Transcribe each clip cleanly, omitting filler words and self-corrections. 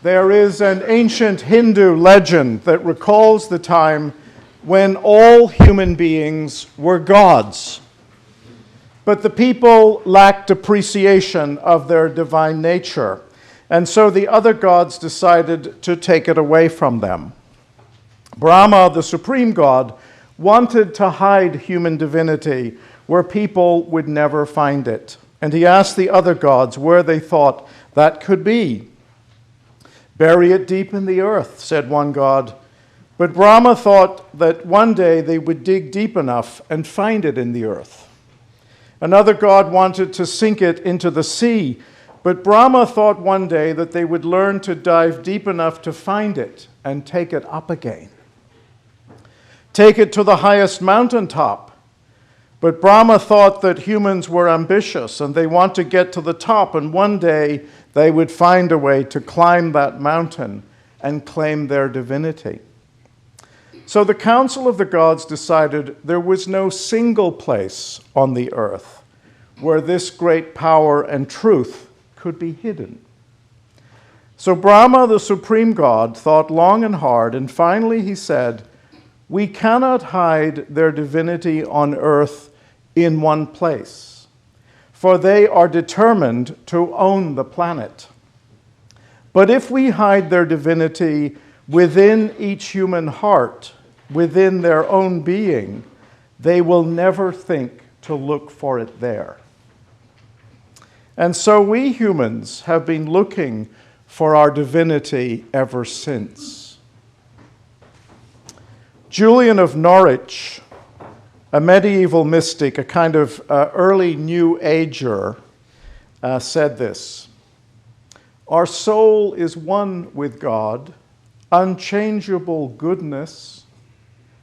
There is an ancient Hindu legend that recalls the time when all human beings were gods. But the people lacked appreciation of their divine nature, and so the other gods decided to take it away from them. Brahma, the supreme god, wanted to hide human divinity where people would never find it. And he asked the other gods where they thought that could be. "Bury it deep in the earth," said one god. But Brahma thought that one day they would dig deep enough and find it in the earth. Another god wanted to sink it into the sea, but Brahma thought one day that they would learn to dive deep enough to find it and take it up again. "Take it to the highest mountaintop." But Brahma thought that humans were ambitious and they want to get to the top, and one day they would find a way to climb that mountain and claim their divinity. So the Council of the Gods decided there was no single place on the earth where this great power and truth could be hidden. So Brahma, the supreme god, thought long and hard, and finally he said, "We cannot hide their divinity on earth in one place, for they are determined to own the planet. But if we hide their divinity within each human heart, within their own being, they will never think to look for it there." And so we humans have been looking for our divinity ever since. Julian of Norwich, a medieval mystic, a kind of early New Ager, said this: "Our soul is one with God, unchangeable goodness,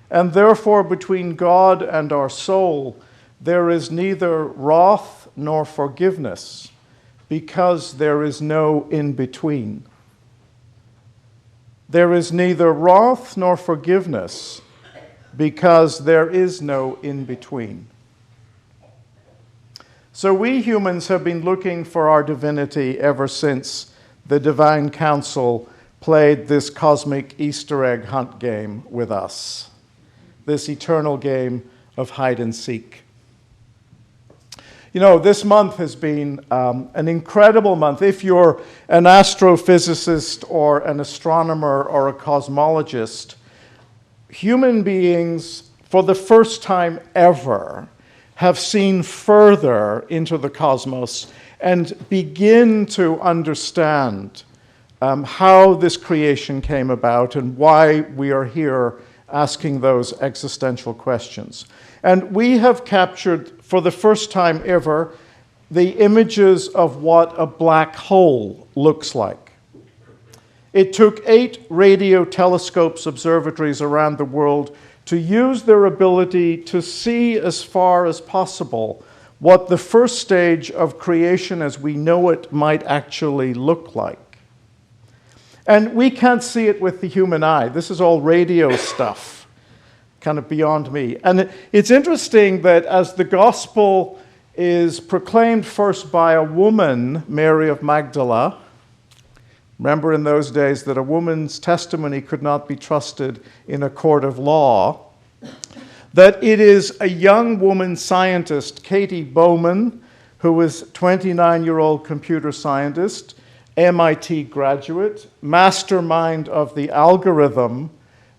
and therefore between God and our soul there is neither wrath nor forgiveness, because there is no in-between." There is neither wrath nor forgiveness, because there is no in-between. So we humans have been looking for our divinity ever since the Divine Council played this cosmic Easter egg hunt game with us, this eternal game of hide and seek. You know, this month has been an incredible month. If you're an astrophysicist or an astronomer or a cosmologist, human beings, for the first time ever, have seen further into the cosmos and begin to understand how this creation came about and why we are here asking those existential questions. And we have captured, for the first time ever, the images of what a black hole looks like. It took 8 radio telescopes, observatories around the world, to use their ability to see as far as possible what the first stage of creation as we know it might actually look like. And we can't see it with the human eye. This is all radio stuff, kind of beyond me. And it's interesting that as the gospel is proclaimed first by a woman, Mary of Magdala, remember in those days that a woman's testimony could not be trusted in a court of law, that it is a young woman scientist, Katie Bowman, who was a 29-year-old computer scientist, MIT graduate, mastermind of the algorithm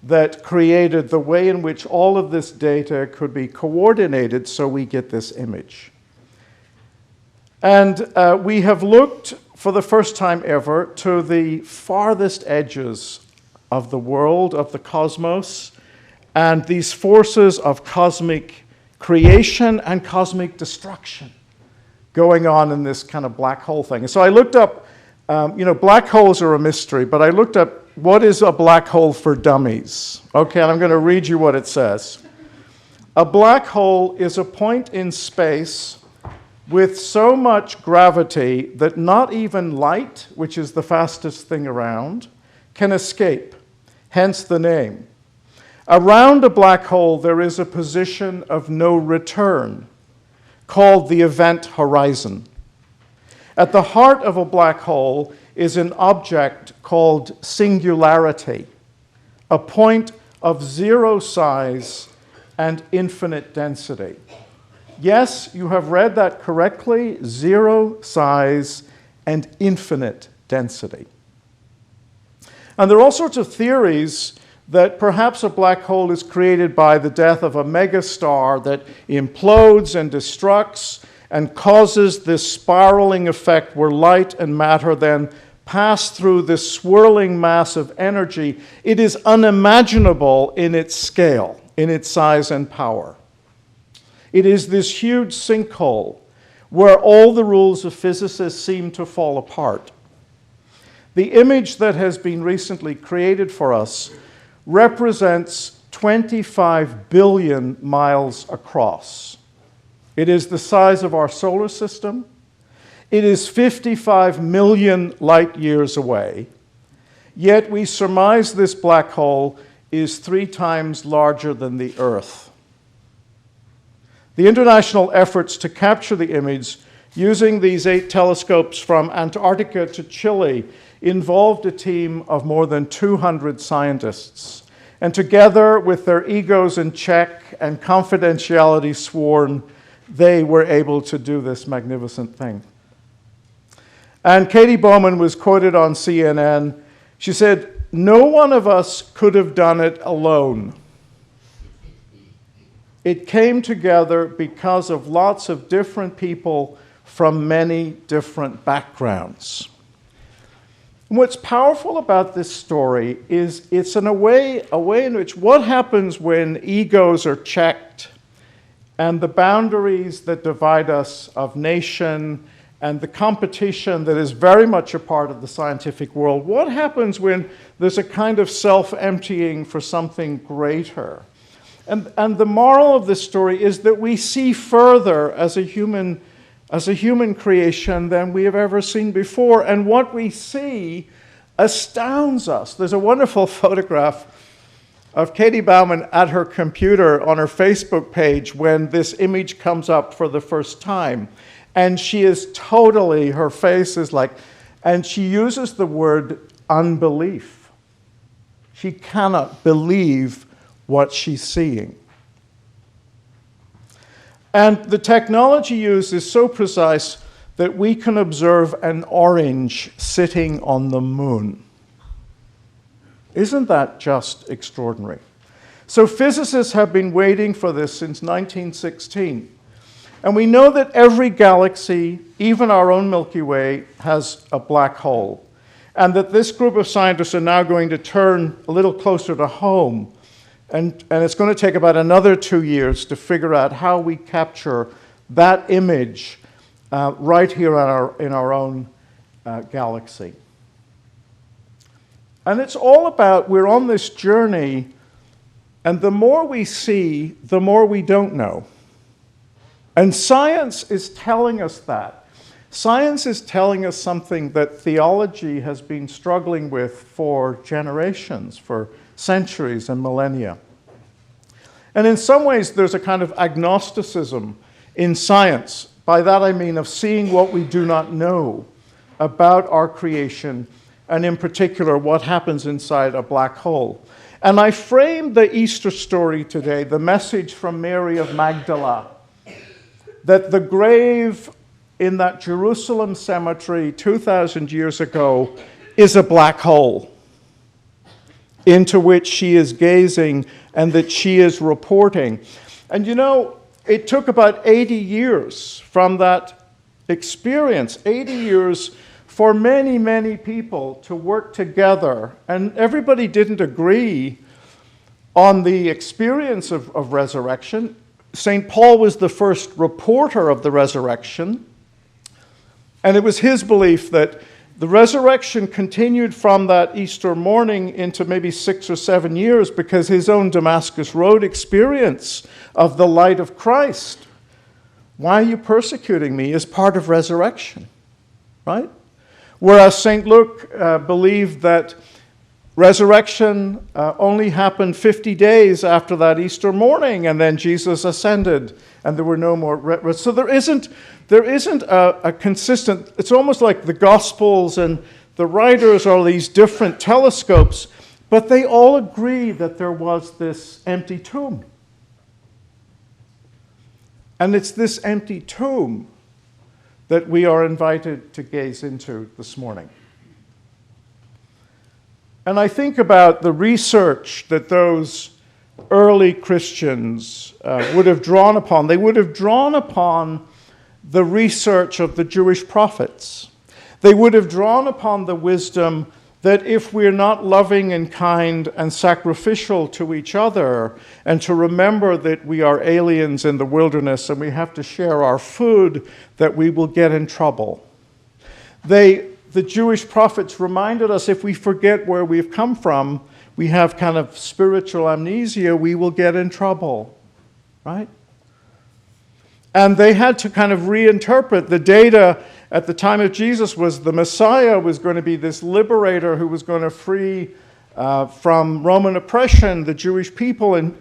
that created the way in which all of this data could be coordinated so we get this image. And we have looked for the first time ever to the farthest edges of the world, of the cosmos, and these forces of cosmic creation and cosmic destruction going on in this kind of black hole thing. And so I looked up, black holes are a mystery, but I looked up what is a black hole for dummies. Okay, and I'm going to read you what it says. A black hole is a point in space with so much gravity that not even light, which is the fastest thing around, can escape, hence the name. Around a black hole, there is a position of no return called the event horizon. At the heart of a black hole is an object called singularity, a point of zero size and infinite density. Yes, you have read that correctly, zero size and infinite density. And there are all sorts of theories that perhaps a black hole is created by the death of a megastar that implodes and destructs and causes this spiraling effect where light and matter then pass through this swirling mass of energy. It is unimaginable in its scale, in its size and power. It is this huge sinkhole where all the rules of physics seem to fall apart. The image that has been recently created for us represents 25 billion miles across. It is the size of our solar system. It is 55 million light years away. Yet we surmise this black hole is 3 times larger than the Earth. The international efforts to capture the image using these 8 telescopes from Antarctica to Chile involved a team of more than 200 scientists. And together, with their egos in check and confidentiality sworn, they were able to do this magnificent thing. And Katie Bowman was quoted on CNN. She said, "No one of us could have done it alone. It came together because of lots of different people from many different backgrounds." And what's powerful about this story is it's in a way in which what happens when egos are checked and the boundaries that divide us of nation and the competition that is very much a part of the scientific world, what happens when there's a kind of self-emptying for something greater? And the moral of this story is that we see further as a human creation than we have ever seen before. And what we see astounds us. There's a wonderful photograph of Katie Bowman at her computer on her Facebook page when this image comes up for the first time. And she is totally, her face is like, and she uses the word unbelief. She cannot believe what she's seeing. And the technology used is so precise that we can observe an orange sitting on the moon. Isn't that just extraordinary? So physicists have been waiting for this since 1916. And we know that every galaxy, even our own Milky Way, has a black hole. And that this group of scientists are now going to turn a little closer to home. And it's going to take about another 2 years to figure out how we capture that image right here in our own galaxy. And it's all about, we're on this journey, and the more we see, the more we don't know. And science is telling us that. Science is telling us something that theology has been struggling with for generations, for centuries and millennia. And in some ways, there's a kind of agnosticism in science. By that I mean of seeing what we do not know about our creation, and in particular, what happens inside a black hole. And I framed the Easter story today, the message from Mary of Magdala, that the grave in that Jerusalem cemetery 2,000 years ago is a black hole into which she is gazing and that she is reporting. And you know, it took about 80 years from that experience, 80 years for many, many people to work together. And everybody didn't agree on the experience of resurrection. St. Paul was the first reporter of the resurrection. And it was his belief that the resurrection continued from that Easter morning into maybe 6 or 7 years because his own Damascus Road experience of the light of Christ, why are you persecuting me, is part of resurrection, right? Whereas St. Luke believed that resurrection only happened 50 days after that Easter morning, and then Jesus ascended, and there were no more. So there isn't a consistent. It's almost like the Gospels and the writers are these different telescopes, but they all agree that there was this empty tomb. And it's this empty tomb that we are invited to gaze into this morning. And I think about the research that those early Christians would have drawn upon. They would have drawn upon the research of the Jewish prophets. They would have drawn upon the wisdom that if we're not loving and kind and sacrificial to each other, and to remember that we are aliens in the wilderness and we have to share our food, that we will get in trouble. The Jewish prophets reminded us if we forget where we've come from, we have kind of spiritual amnesia, we will get in trouble, right? And they had to kind of reinterpret the data at the time of Jesus was the Messiah was going to be this liberator who was going to free from Roman oppression the Jewish people and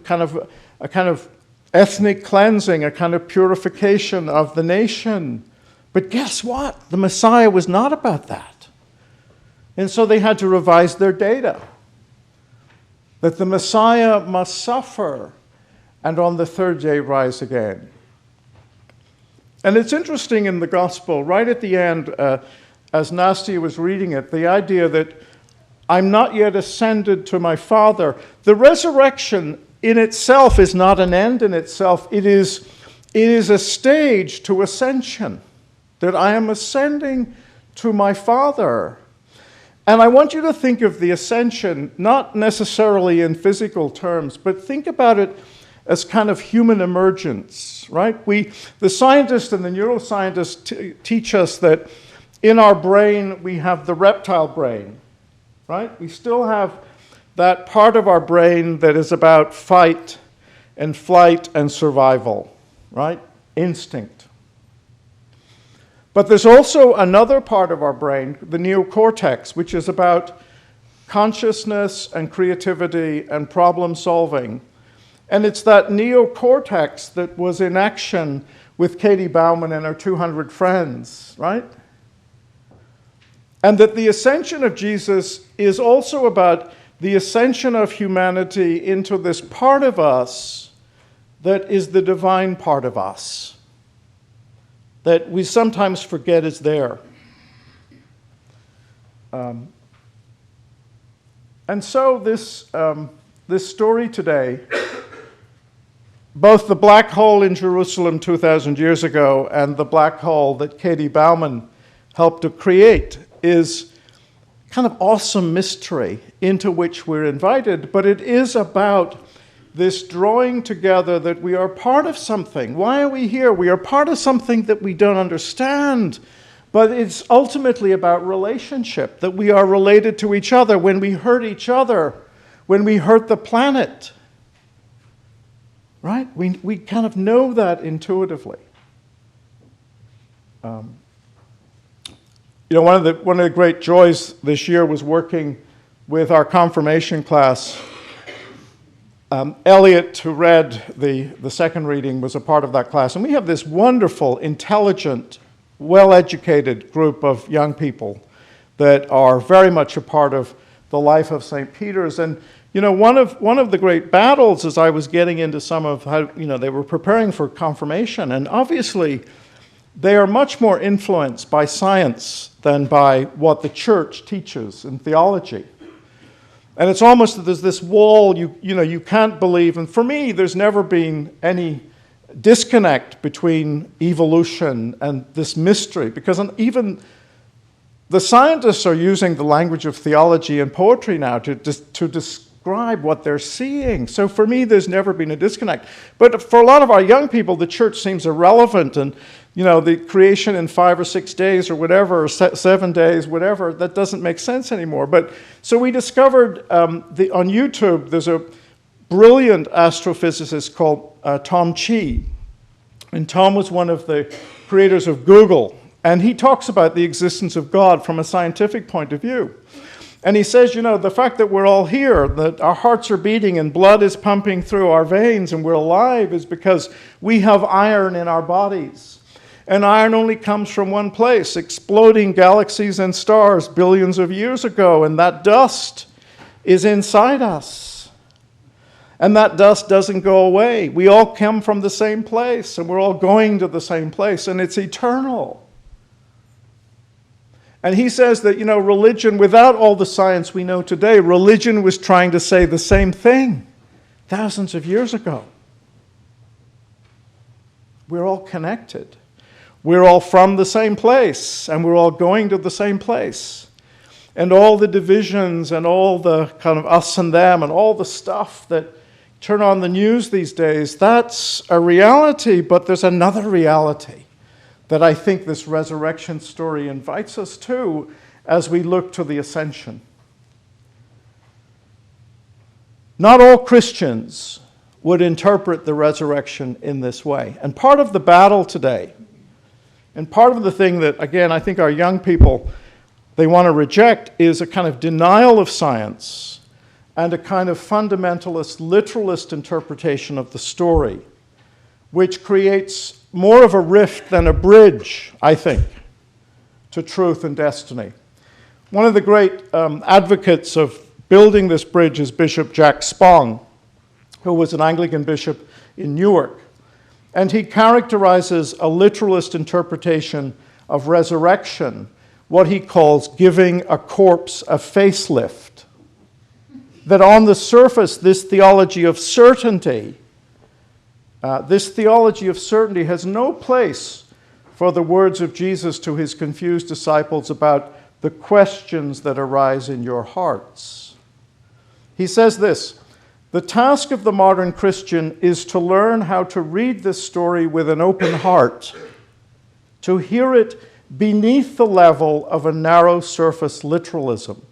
a kind of ethnic cleansing, a kind of purification of the nation. But guess what? The Messiah was not about that. And so they had to revise their data. That the Messiah must suffer and on the third day rise again. And it's interesting in the gospel, right at the end, as Nastia was reading it, the idea that I'm not yet ascended to my Father. The resurrection in itself is not an end in itself. It is a stage to ascension, that I am ascending to my Father. And I want you to think of the ascension, not necessarily in physical terms, but think about it as kind of human emergence, right? The scientists and the neuroscientists teach us that in our brain we have the reptile brain, right? We still have that part of our brain that is about fight and flight and survival, right? Instinct. But there's also another part of our brain, the neocortex, which is about consciousness and creativity and problem solving. And it's that neocortex that was in action with Katie Bauman and her 200 friends, right? And that the ascension of Jesus is also about the ascension of humanity into this part of us that is the divine part of us, that we sometimes forget is there. And so this story today, both the black hole in Jerusalem 2,000 years ago and the black hole that Katie Bauman helped to create, is kind of awesome mystery into which we're invited, but it is about this drawing together that we are part of something. Why are we here? We are part of something that we don't understand, but it's ultimately about relationship, that we are related to each other. When we hurt each other, when we hurt the planet, right? We kind of know that intuitively. One of the great joys this year was working with our confirmation class. Elliot, who read the second reading, was a part of that class. And we have this wonderful, intelligent, well-educated group of young people that are very much a part of the life of St. Peter's. And one of the great battles as I was getting into some of how, they were preparing for confirmation. And obviously, they are much more influenced by science than by what the church teaches in theology. And it's almost that there's this wall you can't believe. And for me, there's never been any disconnect between evolution and this mystery, because even the scientists are using the language of theology and poetry now to describe what they're seeing. So for me, there's never been a disconnect. But for a lot of our young people, the church seems irrelevant, and the creation in 5 or 6 days or whatever, or 7 days, whatever, that doesn't make sense anymore. But so we discovered on YouTube, there's a brilliant astrophysicist called Tom Chi. And Tom was one of the creators of Google. And he talks about the existence of God from a scientific point of view. And he says, the fact that we're all here, that our hearts are beating and blood is pumping through our veins and we're alive is because we have iron in our bodies. And iron only comes from one place, exploding galaxies and stars billions of years ago, and that dust is inside us. And that dust doesn't go away. We all come from the same place, and we're all going to the same place, and it's eternal. And he says that, religion, without all the science we know today, religion was trying to say the same thing thousands of years ago. We're all connected. We're all from the same place, and we're all going to the same place. And all the divisions and all the kind of us and them and all the stuff that turn on the news these days, that's a reality, but there's another reality that I think this resurrection story invites us to as we look to the ascension. Not all Christians would interpret the resurrection in this way. And part of the battle today, and part of the thing that, again, I think our young people, they want to reject, is a kind of denial of science and a kind of fundamentalist, literalist interpretation of the story, which creates more of a rift than a bridge, I think, to truth and destiny. One of the great advocates of building this bridge is Bishop Jack Spong, who was an Anglican bishop in Newark. And he characterizes a literalist interpretation of resurrection, what he calls giving a corpse a facelift. That on the surface, this theology of certainty has no place for the words of Jesus to his confused disciples about the questions that arise in your hearts. He says this: the task of the modern Christian is to learn how to read this story with an open heart, to hear it beneath the level of a narrow surface literalism.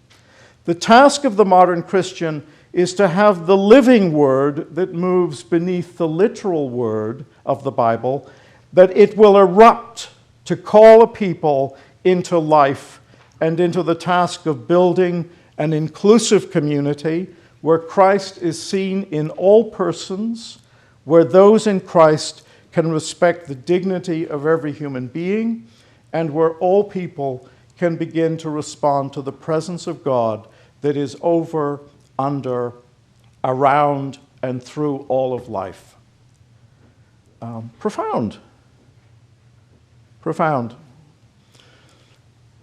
The task of the modern Christian is to have the living word that moves beneath the literal word of the Bible, that it will erupt to call a people into life and into the task of building an inclusive community where Christ is seen in all persons, where those in Christ can respect the dignity of every human being, and where all people can begin to respond to the presence of God that is over, under, around, and through all of life. Profound.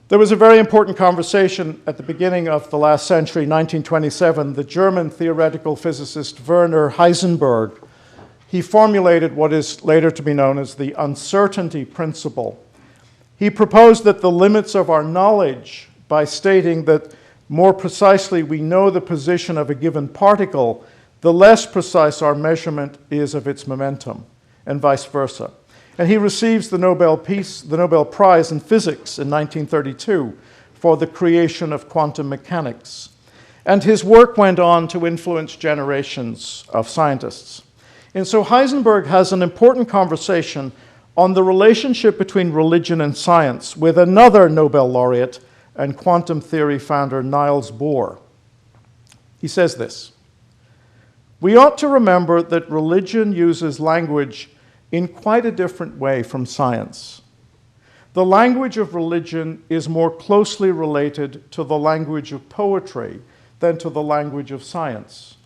There was a very important conversation at the beginning of the last century, 1927. The German theoretical physicist Werner Heisenberg, he formulated what is later to be known as the uncertainty principle. He proposed that the limits of our knowledge, by stating that more precisely we know the position of a given particle, the less precise our measurement is of its momentum, and vice versa. And he receives the Nobel Prize in Physics in 1932 for the creation of quantum mechanics. And his work went on to influence generations of scientists. And so Heisenberg has an important conversation on the relationship between religion and science with another Nobel laureate and quantum theory founder Niels Bohr. He says this: we ought to remember that religion uses language in quite a different way from science. The language of religion is more closely related to the language of poetry than to the language of science.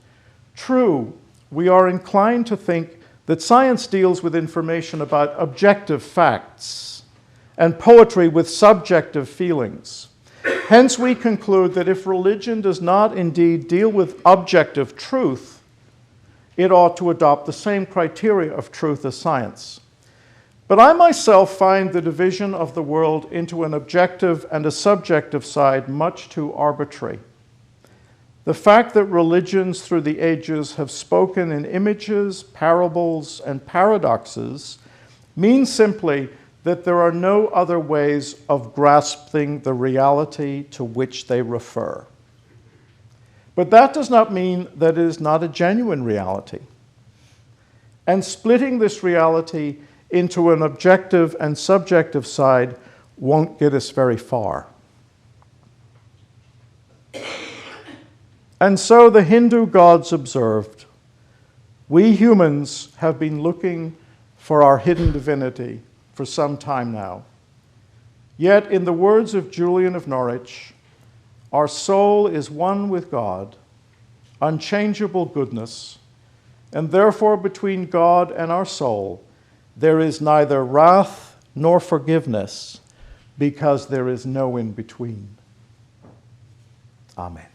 True, we are inclined to think that science deals with information about objective facts and poetry with subjective feelings. Hence, we conclude that if religion does not indeed deal with objective truth, it ought to adopt the same criteria of truth as science. But I myself find the division of the world into an objective and a subjective side much too arbitrary. The fact that religions through the ages have spoken in images, parables, and paradoxes means simply that there are no other ways of grasping the reality to which they refer. But that does not mean that it is not a genuine reality. And splitting this reality into an objective and subjective side won't get us very far. And so the Hindu gods observed, we humans have been looking for our hidden divinity for some time now. Yet, in the words of Julian of Norwich, our soul is one with God, unchangeable goodness, and therefore between God and our soul there is neither wrath nor forgiveness, because there is no in between. Amen.